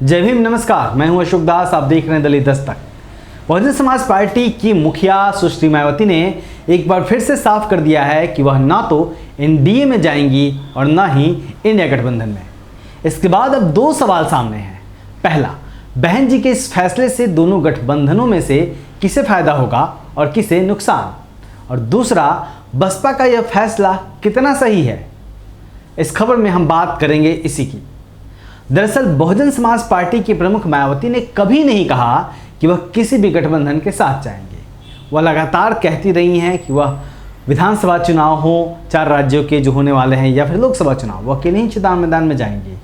जय भीम, नमस्कार। मैं हूं अशोक दास, आप देख रहे हैं दलित दस्तक। बहुजन समाज पार्टी की मुखिया सुश्री मायावती ने एक बार फिर से साफ कर दिया है कि वह ना तो एनडीए में जाएंगी और ना ही इंडिया गठबंधन में। इसके बाद अब दो सवाल सामने हैं। पहला, बहन जी के इस फैसले से दोनों गठबंधनों में से किसे फायदा होगा और किसे नुकसान, और दूसरा, बसपा का यह फैसला कितना सही है। इस खबर में हम बात करेंगे इसी की। दरअसल बहुजन समाज पार्टी की प्रमुख मायावती ने कभी नहीं कहा कि वह किसी भी गठबंधन के साथ जाएंगे। वह लगातार कहती रही हैं कि वह विधानसभा चुनाव हो, 4 राज्यों के जो होने वाले हैं, या फिर लोकसभा चुनाव, वह अकेले ही चुनाव मैदान में जाएंगे।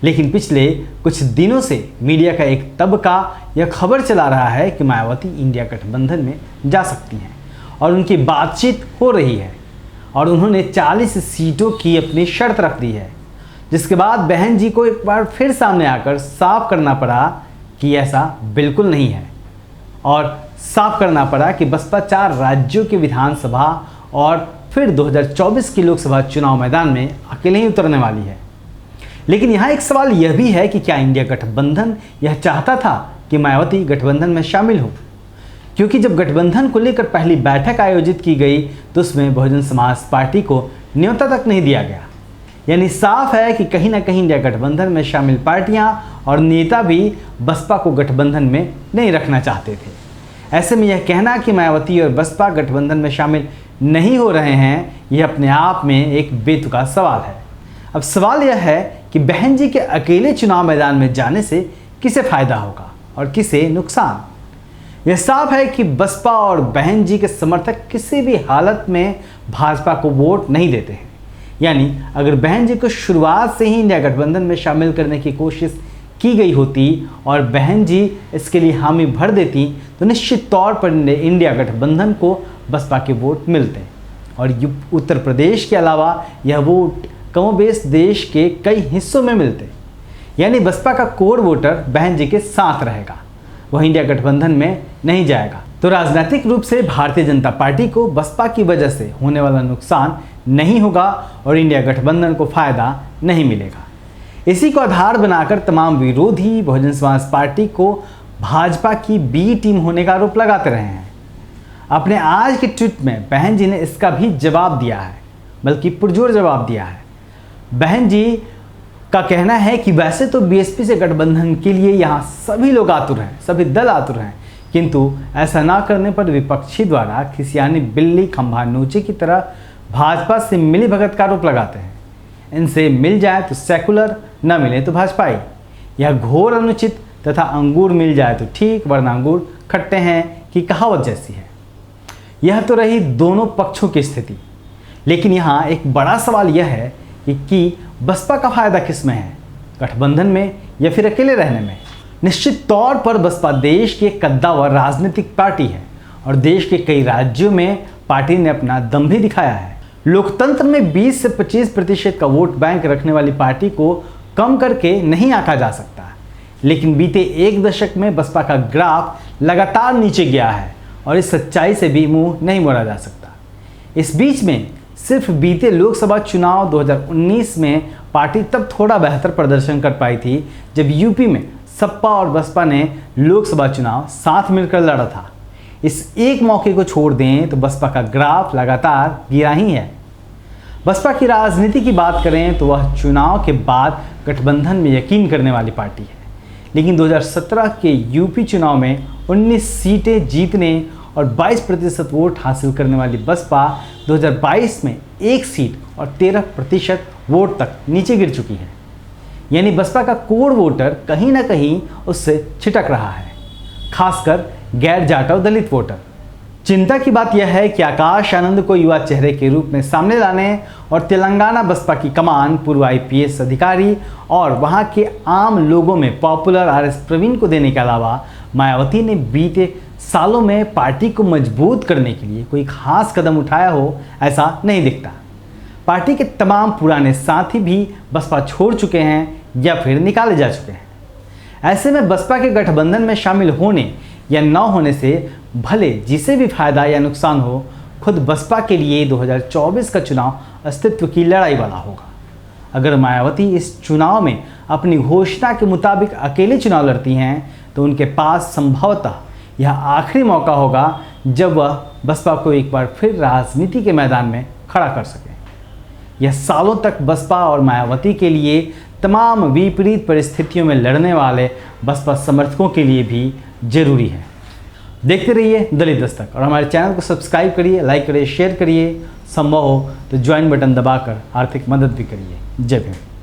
लेकिन पिछले कुछ दिनों से मीडिया का एक तबका यह खबर चला रहा है कि मायावती इंडिया गठबंधन में जा सकती हैं और उनकी बातचीत हो रही है, और उन्होंने 40 सीटों की अपनी शर्त रख दी है। जिसके बाद बहन जी को एक बार फिर सामने आकर साफ करना पड़ा कि ऐसा बिल्कुल नहीं है, और साफ करना पड़ा कि बसपा 4 राज्यों के विधानसभा और फिर 2024 की लोकसभा चुनाव मैदान में अकेले ही उतरने वाली है। लेकिन यहाँ एक सवाल यह भी है कि क्या इंडिया गठबंधन यह चाहता था कि मायावती गठबंधन में शामिल हो? क्योंकि जब गठबंधन को लेकर पहली बैठक आयोजित की गई तो उसमें बहुजन समाज पार्टी को न्योता तक नहीं दिया गया। यानी साफ है कि कहीं ना कहीं इंडिया गठबंधन में शामिल पार्टियां और नेता भी बसपा को गठबंधन में नहीं रखना चाहते थे। ऐसे में यह कहना कि मायावती और बसपा गठबंधन में शामिल नहीं हो रहे हैं, यह अपने आप में एक बेतुका सवाल है। अब सवाल यह है कि बहन जी के अकेले चुनाव मैदान में जाने से किसे फायदा होगा और किसे नुकसान। यह साफ है कि बसपा और बहन जी के समर्थक किसी भी हालत में भाजपा को वोट नहीं देते हैं। यानी अगर बहन जी को शुरुआत से ही इंडिया गठबंधन में शामिल करने की कोशिश की गई होती और बहन जी इसके लिए हामी भर देती तो निश्चित तौर पर इंडिया गठबंधन को बसपा के वोट मिलते, और उत्तर प्रदेश के अलावा यह वोट कमोबेश देश के कई हिस्सों में मिलते। यानी बसपा का कोर वोटर बहन जी के साथ रहेगा, वह इंडिया गठबंधन में नहीं जाएगा। तो राजनीतिक रूप से भारतीय जनता पार्टी को बसपा की वजह से होने वाला नुकसान नहीं होगा और इंडिया गठबंधन को फायदा नहीं मिलेगा। इसी को आधार बनाकर तमाम विरोधी बहुजन समाज पार्टी को भाजपा की बी टीम होने का आरोप लगाते रहे हैं। अपने आज के ट्वीट में बहन जी ने इसका भी जवाब दिया है, बल्कि पुरजोर जवाब दिया है। बहन जी का कहना है कि वैसे तो बीएसपी से गठबंधन के लिए यहाँ सभी लोग आतुर हैं, सभी दल आतुर हैं, किंतु ऐसा ना करने पर विपक्षी द्वारा खिसियानी बिल्ली खंभा नोचे की तरह भाजपा से मिली भगत का आरोप लगाते हैं। इनसे मिल जाए तो सेकुलर, न मिले तो भाजपाई। यह घोर अनुचित तथा अंगूर मिल जाए तो ठीक, वरना अंगूर खट्टे हैं की कहावत जैसी है। यह तो रही दोनों पक्षों की स्थिति। लेकिन यहाँ एक बड़ा सवाल यह है कि बसपा का फायदा किस में है, गठबंधन में या फिर अकेले रहने में। निश्चित तौर पर बसपा देश की एक कद्दावर राजनीतिक पार्टी है और देश के कई राज्यों में पार्टी ने अपना दम भी दिखाया है। लोकतंत्र में 20 से 25% का वोट बैंक रखने वाली पार्टी को कम करके नहीं आंका जा सकता। लेकिन बीते 1 दशक में बसपा का ग्राफ लगातार नीचे गया है और इस सच्चाई से भी मुंह नहीं मोड़ा जा सकता। इस बीच में सिर्फ बीते लोकसभा चुनाव 2019 में पार्टी तब थोड़ा बेहतर प्रदर्शन कर पाई थी जब यूपी में सपा और बसपा ने लोकसभा चुनाव साथ मिलकर लड़ा था। इस एक मौके को छोड़ दें तो बसपा का ग्राफ लगातार गिरा ही है। बसपा की राजनीति की बात करें तो वह चुनाव के बाद गठबंधन में यकीन करने वाली पार्टी है। लेकिन 2017 के यूपी चुनाव में 19 सीटें जीतने और 22% वोट हासिल करने वाली बसपा 2022 में 1 सीट और 13% वोट तक नीचे गिर चुकी है। यानी बसपा का कोर वोटर कहीं ना कहीं उससे छिटक रहा है, खासकर गैर जाटव दलित वोटर। चिंता की बात यह है कि आकाश आनंद को युवा चेहरे के रूप में सामने लाने और तेलंगाना बसपा की कमान पूर्व आईपीएस अधिकारी और वहां के आम लोगों में पॉपुलर आरएस प्रवीण को देने के अलावा मायावती ने बीते सालों में पार्टी को मजबूत करने के लिए कोई खास कदम उठाया हो, ऐसा नहीं दिखता। पार्टी के तमाम पुराने साथी भी बसपा छोड़ चुके हैं या फिर निकाले जा चुके हैं। ऐसे में बसपा के गठबंधन में शामिल होने या न होने से भले जिसे भी फायदा या नुकसान हो, खुद बसपा के लिए 2024 का चुनाव अस्तित्व की लड़ाई वाला होगा। अगर मायावती इस चुनाव में अपनी घोषणा के मुताबिक अकेले चुनाव लड़ती हैं तो उनके पास संभवतः यह आखिरी मौका होगा जब वह बसपा को एक बार फिर राजनीति के मैदान में खड़ा कर सकें। यह सालों तक बसपा और मायावती के लिए तमाम विपरीत परिस्थितियों में लड़ने वाले बसपा समर्थकों के लिए भी जरूरी है। देखते रहिए दलित दस्तक और हमारे चैनल को सब्सक्राइब करिए, लाइक करिए, शेयर करिए, संभव हो तो ज्वाइन बटन दबाकर आर्थिक मदद भी करिए। जय भीम।